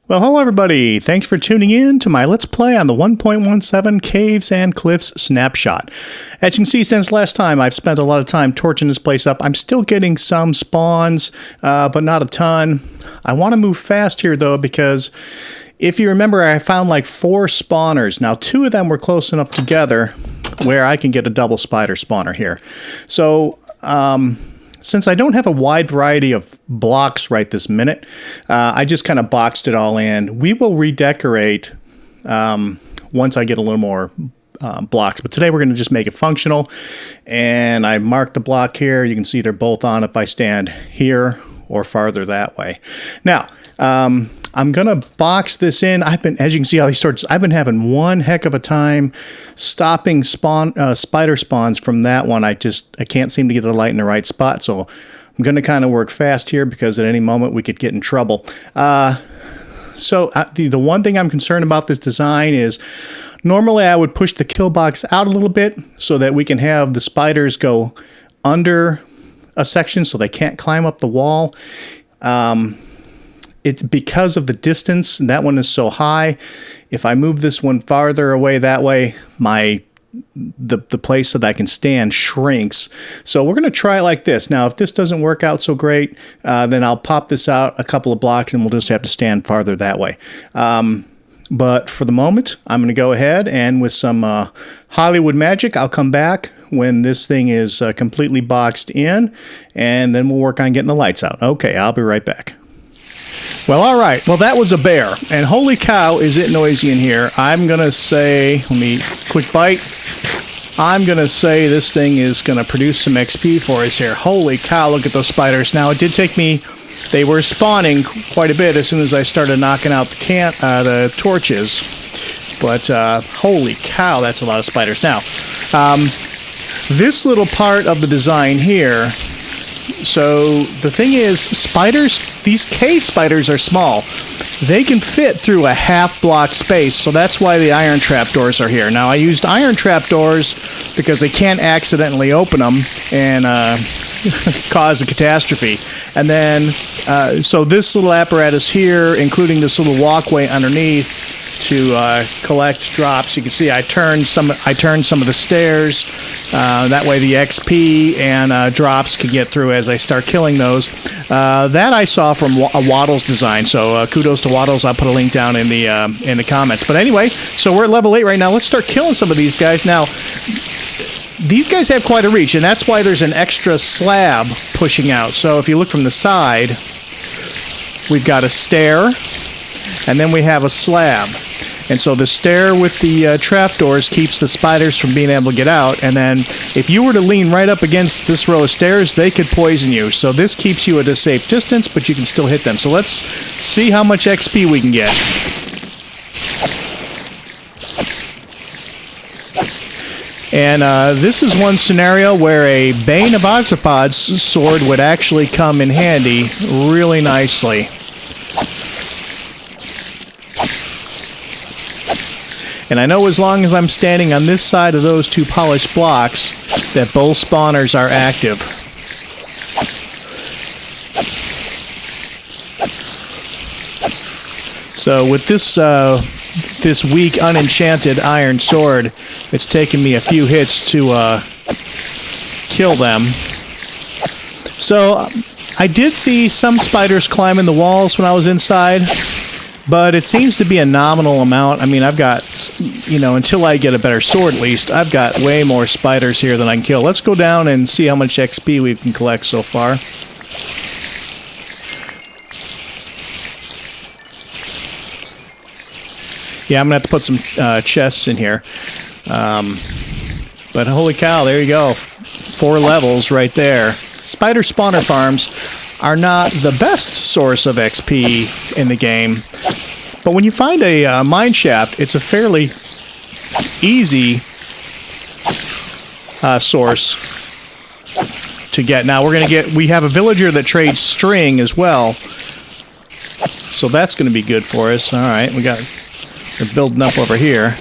Well, hello everybody. Thanks for tuning in to my Let's Play on the 1.17 Caves and Cliffs Snapshot. As you can see, since last time, I've spent a lot of time torching this place up. I'm still getting some spawns, but not a ton. I want to move fast here, though, because if you remember, I found like 4 spawners. Now, 2 of them were close enough together where I can get a double spider spawner here. So, since I don't have a wide variety of blocks right this minute, I just kind of boxed it all in. We will redecorate once I get a little more blocks. But today we're going to just make it functional. And I marked the block here. You can see they're both on if I stand here or farther that way. Now, I'm going to box this in. As you can see all these sorts, I've been having one heck of a time stopping spider spawns from that one. I can't seem to get the light in the right spot. So I'm going to kind of work fast here because at any moment we could get in trouble. So the one thing I'm concerned about this design is normally I would push the kill box out a little bit so that we can have the spiders go under a section so they can't climb up the wall. It's because of the distance, that one is so high. If I move this one farther away that way, the place that I can stand shrinks. So we're going to try it like this. Now, if this doesn't work out so great, then I'll pop this out a couple of blocks and we'll just have to stand farther that way. But for the moment, I'm going to go ahead and with some Hollywood magic, I'll come back when this thing is completely boxed in, and then we'll work on getting the lights out. Okay, I'll be right back. Well, all right. Well, that was a bear. And holy cow, is it noisy in here. I'm going to say, quick bite. I'm going to say this thing is going to produce some XP for us here. Holy cow, look at those spiders. Now, it did take me, they were spawning quite a bit as soon as I started knocking out the torches. But holy cow, that's a lot of spiders. Now, this little part of the design here, so the thing is, spiders, these cave spiders are small. They can fit through a half block space, so that's why the iron trapdoors are here. Now, I used iron trapdoors because they can't accidentally open them and cause a catastrophe. And then, so this little apparatus here, including this little walkway underneath to collect drops. You can see I turned some of the stairs. That way the XP and drops can get through as I start killing those. That I saw from a Waddles design, so kudos to Waddles. I'll put a link down in the comments. But anyway, so we're at level 8 right now. Let's start killing some of these guys. Now, these guys have quite a reach, and that's why there's an extra slab pushing out. So if you look from the side, we've got a stair, and then we have a slab. And so the stair with the trapdoors keeps the spiders from being able to get out. And then if you were to lean right up against this row of stairs, they could poison you. So this keeps you at a safe distance, but you can still hit them. So let's see how much XP we can get. And this is one scenario where a Bane of Arthropods sword would actually come in handy really nicely. And I know as long as I'm standing on this side of those 2 polished blocks that both spawners are active. So with this weak unenchanted iron sword, it's taken me a few hits to kill them. So I did see some spiders climbing the walls when I was inside. But it seems to be a nominal amount. I mean, I've got, until I get a better sword at least, I've got way more spiders here than I can kill. Let's go down and see how much XP we can collect so far. Yeah, I'm going to have to put some chests in here. But holy cow, there you go. 4 levels right there. Spider spawner farms are not the best source of XP in the game. But when you find a mine shaft, it's a fairly easy source to get. Now we have a villager that trades string as well. So that's going to be good for us. All right, we're building up over here.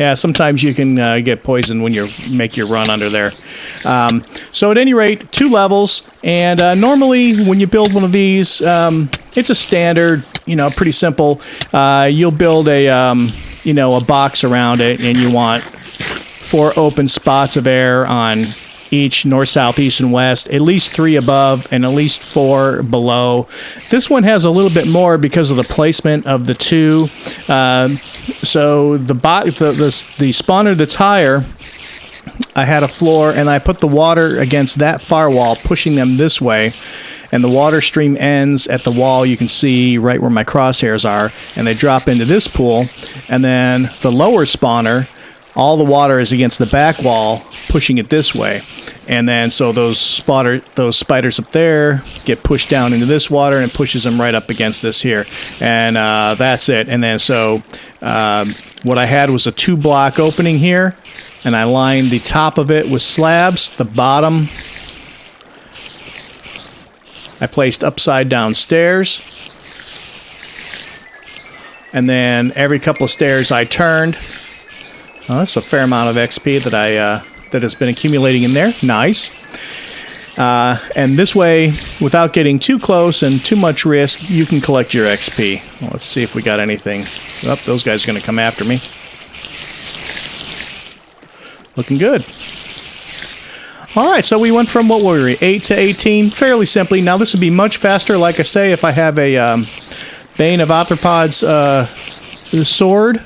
Yeah, sometimes you can get poisoned when you make your run under there. So at any rate, 2 levels, and normally when you build one of these, it's a standard, pretty simple. You'll build a box around it, and you want 4 open spots of air on each north, south, east, and west, at least 3 above and at least 4 below. This one has a little bit more because of the placement of the 2. So the spawner that's higher, I had a floor, and I put the water against that firewall, pushing them this way. And the water stream ends at the wall you can see right where my crosshairs are, and they drop into this pool. And then the lower spawner, all the water is against the back wall, pushing it this way. And then so those spiders up there get pushed down into this water, and it pushes them right up against this here. And that's it. And then so what I had was a 2-block opening here, and I lined the top of it with slabs. The bottom I placed upside down stairs. And then every couple of stairs I turned. Oh, that's a fair amount of XP that has been accumulating in there. Nice. And this way, without getting too close and too much risk, you can collect your XP. Well, let's see if we got anything. Oh, those guys are going to come after me. Looking good. All right, so we went from, what were we, 8 to 18, fairly simply. Now, this would be much faster, like I say, if I have a Bane of Arthropods sword.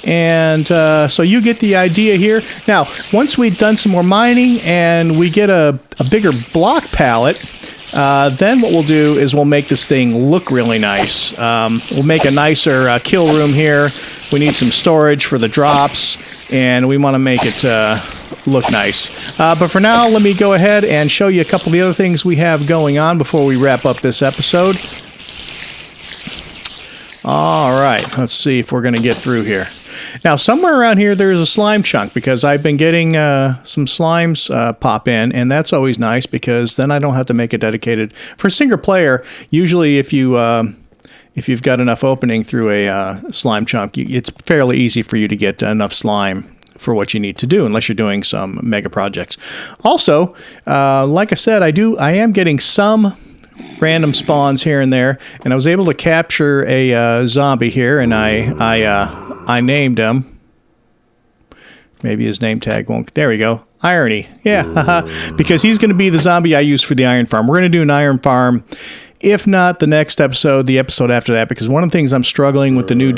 And so you get the idea here. Now, once we've done some more mining and we get a bigger block palette, then what we'll do is we'll make this thing look really nice. We'll make a nicer kill room here. We need some storage for the drops, and we want to make it look nice. But for now, let me go ahead and show you a couple of the other things we have going on before we wrap up this episode. All right, let's see if we're going to get through here. Now, somewhere around here, there's a slime chunk, because I've been getting some slimes pop in, and that's always nice, because then I don't have to make it dedicated. For single player, usually if you've got enough opening through a slime chunk, it's fairly easy for you to get enough slime for what you need to do, unless you're doing some mega projects. Also, like I said, I am getting some random spawns here and there, and I was able to capture a zombie here, and I named him. Maybe his name tag won't. There we go. Irony. Yeah, because he's going to be the zombie I use for the iron farm. We're going to do an iron farm, if not the next episode, the episode after that, because one of the things I'm struggling with the new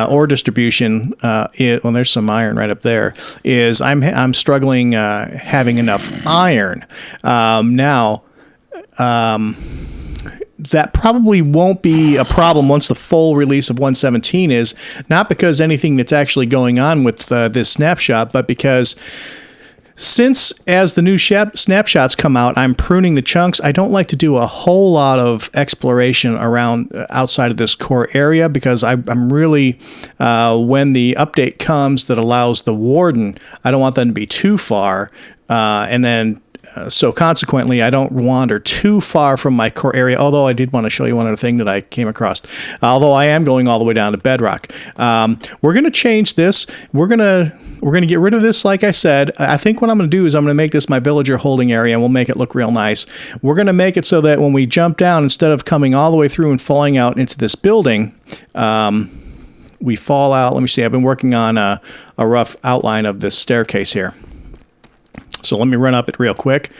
ore distribution, there's some iron right up there, is I'm struggling having enough iron. That probably won't be a problem once the full release of 1.17 is, not because anything that's actually going on with this snapshot, but because as the new snapshots come out, I'm pruning the chunks. I don't like to do a whole lot of exploration around outside of this core area, because I'm really, when the update comes that allows the warden, I don't want them to be too far, and then so consequently, I don't wander too far from my core area, although I did want to show you one other thing that I came across. Although I am going all the way down to bedrock. We're going to change this. We're going to get rid of this, like I said. I think what I'm going to do is I'm going to make this my villager holding area, and we'll make it look real nice. We're going to make it so that when we jump down, instead of coming all the way through and falling out into this building, we fall out. Let me see. I've been working on a rough outline of this staircase here. So let me run up it real quick.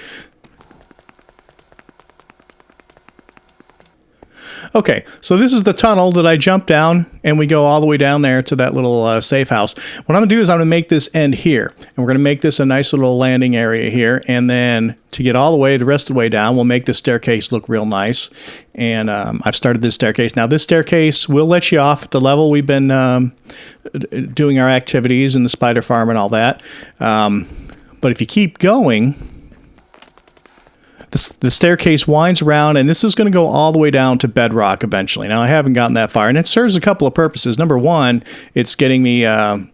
Okay, so this is the tunnel that I jumped down, and we go all the way down there to that little safe house. What I'm going to do is I'm going to make this end here, and we're going to make this a nice little landing area here, and then to get all the rest of the way down, we'll make the staircase look real nice. And I've started this staircase. Now, this staircase will let you off at the level we've been doing our activities in the spider farm and all that. But if you keep going, the staircase winds around, and this is going to go all the way down to bedrock eventually. Now, I haven't gotten that far, and it serves a couple of purposes. Number one, it's getting me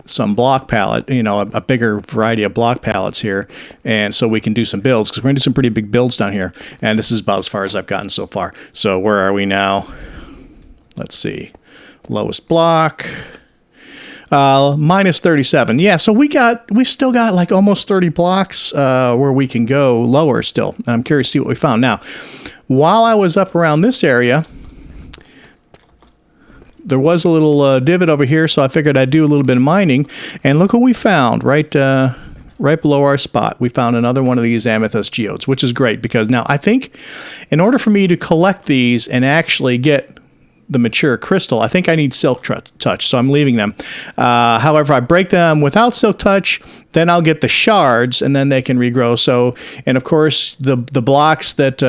some block palette, a bigger variety of block palettes here, and so we can do some builds, because we're going to do some pretty big builds down here, and this is about as far as I've gotten so far. So where are we now? Let's see. Lowest block. Minus 37. Yeah, so we still got like almost 30 blocks where we can go lower still. And I'm curious to see what we found. Now, while I was up around this area, there was a little divot over here, so I figured I'd do a little bit of mining. And look what we found right below our spot. We found another one of these Amethyst Geodes, which is great because now I think in order for me to collect these and actually get the mature crystal, I think I need Silk Touch, so I'm leaving them. However, I break them without Silk Touch, then I'll get the shards, and then they can regrow. So, and of course, the blocks that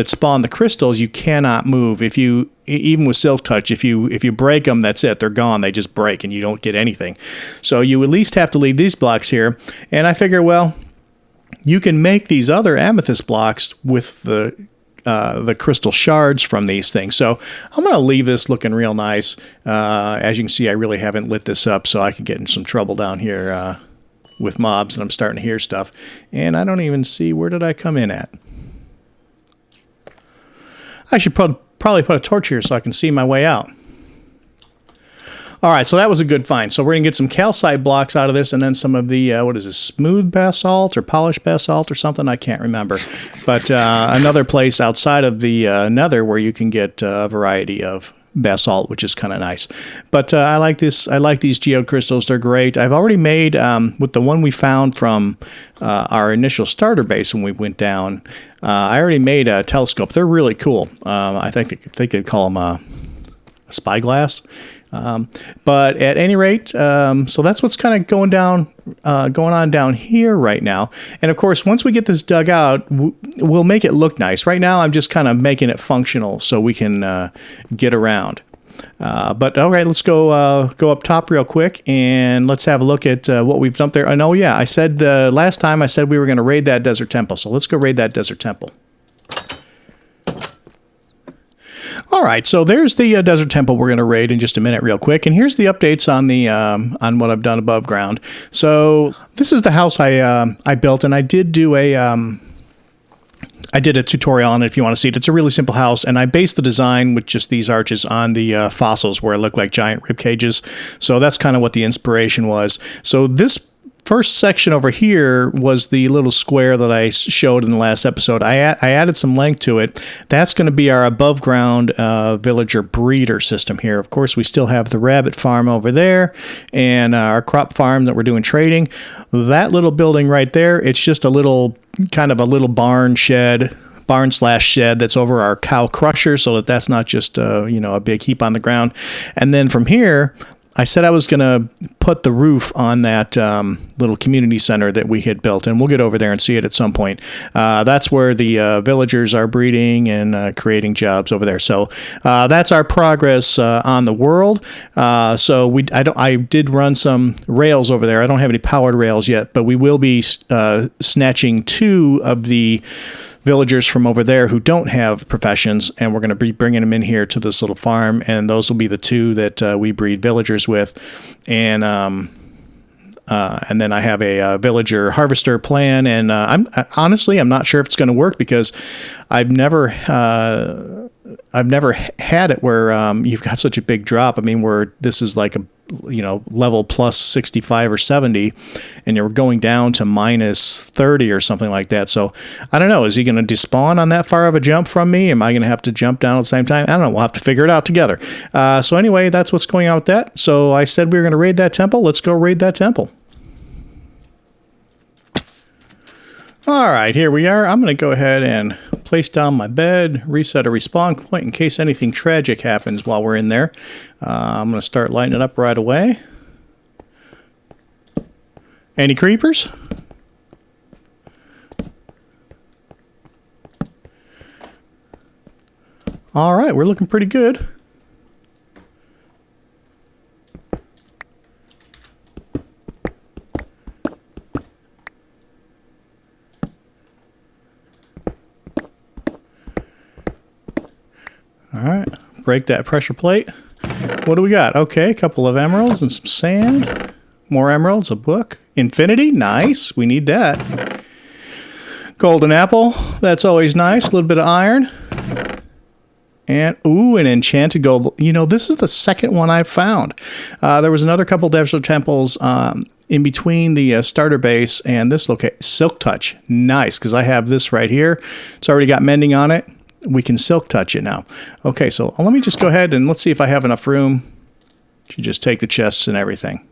spawn the crystals, you cannot move. If you, even with Silk Touch, if you break them, that's it. They're gone. They just break, and you don't get anything. So you at least have to leave these blocks here. And I figure, well, you can make these other amethyst blocks with the crystal shards from these things. So I'm going to leave this looking real nice. As you can see, I really haven't lit this up, so I could get in some trouble down here with mobs, and I'm starting to hear stuff. And I don't even see, where did I come in at? I should probably put a torch here so I can see my way out. All right, so that was a good find. So we're going to get some calcite blocks out of this, and then some of the, what is this, smooth basalt or polished basalt or something? I can't remember. But another place outside of the nether where you can get a variety of basalt, which is kind of nice. But I like this. I like these geode crystals. They're great. I've already made, with the one we found from our initial starter base when we went down, I already made a telescope. They're really cool. I think they could call them a spyglass. But at any rate, so that's what's kind of going on down here right now. And of course, once we get this dug out, we'll make it look nice. Right now, I'm just kind of making it functional so we can get around. But all right, let's go up top real quick and let's have a look at what we've dumped there. And oh yeah, I said last time I said we were going to raid that desert temple. So let's go raid that desert temple. All right, so there's the desert temple we're going to raid in just a minute real quick. And here's the updates on the on what I've done above ground. So this is the house I built, and I did do I did a tutorial on it if you want to see it. It's a really simple house, and I based the design with just these arches on the fossils where it looked like giant rib cages. So that's kind of what the inspiration was. So this first section over here was the little square that I showed in the last episode. I added some length to it. That's going to be our above ground villager breeder system here. Of course, we still have the rabbit farm over there and our crop farm that we're doing trading. That little building right there, it's just a little kind of a little barn slash shed that's over our cow crusher, so that's not just a big heap on the ground. And then from here, I said I was going to put the roof on that little community center that we had built, and we'll get over there and see it at some point. That's where the villagers are breeding and creating jobs over there. So that's our progress on the world. So I did run some rails over there. I don't have any powered rails yet, but we will be snatching 2 of the villagers from over there who don't have professions, and we're going to be bringing them in here to this little farm, and those will be the 2 that we breed villagers with. And then I have a villager harvester plan, and I'm not sure if it's going to work because I've never had it where you've got such a big drop. I mean, where this is like a level plus 65 or 70, and you're going down to minus 30 or something like that. So I don't know. Is he going to despawn on that far of a jump from me? Am I going to have to jump down at the same time? I don't know. We'll have to figure it out together. So anyway, that's what's going on with that. So I said we were going to raid that temple. Let's go raid that temple. All right, here we are. I'm going to go ahead and place down my bed, reset a respawn point in case anything tragic happens while we're in there. I'm going to start lighting it up right away. Any creepers? All right, we're looking pretty good. All right, break that pressure plate. What do we got? Okay, a couple of emeralds and some sand. More emeralds, a book. Infinity, nice. We need that. Golden apple, that's always nice. A little bit of iron. And, ooh, an enchanted gold. You know, this is the second one I've found. There was another couple desert temples in between the starter base and this location. Silk Touch. Nice, because I have this right here. It's already got mending on it. We can Silk Touch it now. Okay, so let me just go ahead and let's see if I have enough room to just take the chests and everything.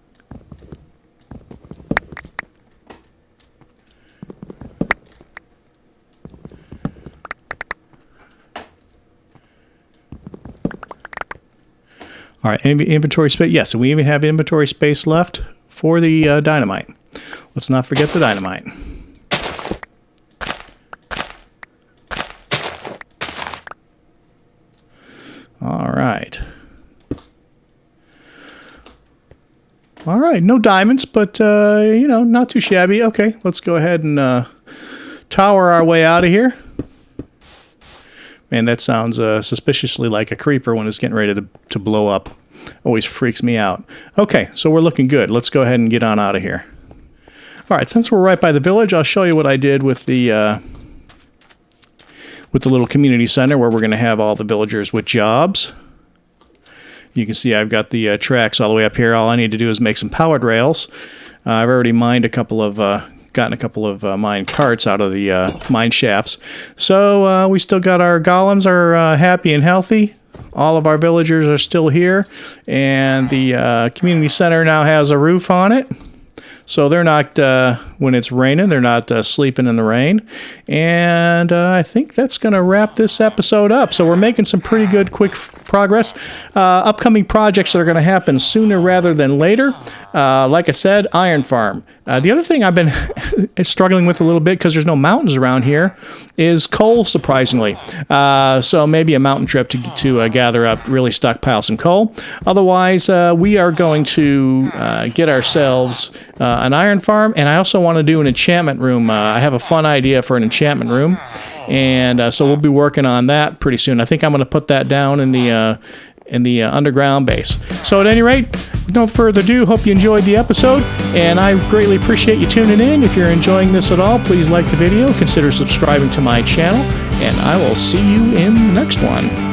All right, inventory space. Yes, and we even have inventory space left for the dynamite. Let's not forget the dynamite. All right. All right, no diamonds, but, you know, not too shabby. Okay, let's go ahead and tower our way out of here. Man, that sounds suspiciously like a creeper when it's getting ready to blow up. Always freaks me out. Okay, so we're looking good. Let's go ahead and get on out of here. All right, since we're right by the village, I'll show you what I did with the little community center where we're going to have all the villagers with jobs. You can see I've got the tracks all the way up here. All I need to do is make some powered rails. I've already mined gotten a couple of mine carts out of the mine shafts. So we still got our golems are happy and healthy. All of our villagers are still here, and the community center now has a roof on it. So they're not, when it's raining, they're not sleeping in the rain. And I think that's going to wrap this episode up. So we're making some pretty good quick progress. Upcoming projects that are going to happen sooner rather than later. Like I said, iron farm. The other thing I've been struggling with a little bit because there's no mountains around here is coal, surprisingly. So maybe a mountain trip to gather up, really stockpile some coal. Otherwise, we are going to get ourselves an iron farm, and I also want to do an enchantment room. I have a fun idea for an enchantment room, and so we'll be working on that pretty soon. I think I'm going to put that down in the underground base. So at any rate, with no further ado, hope you enjoyed the episode, and I greatly appreciate you tuning in. If you're enjoying this at all, please like the video, consider subscribing to my channel, and I will see you in the next one.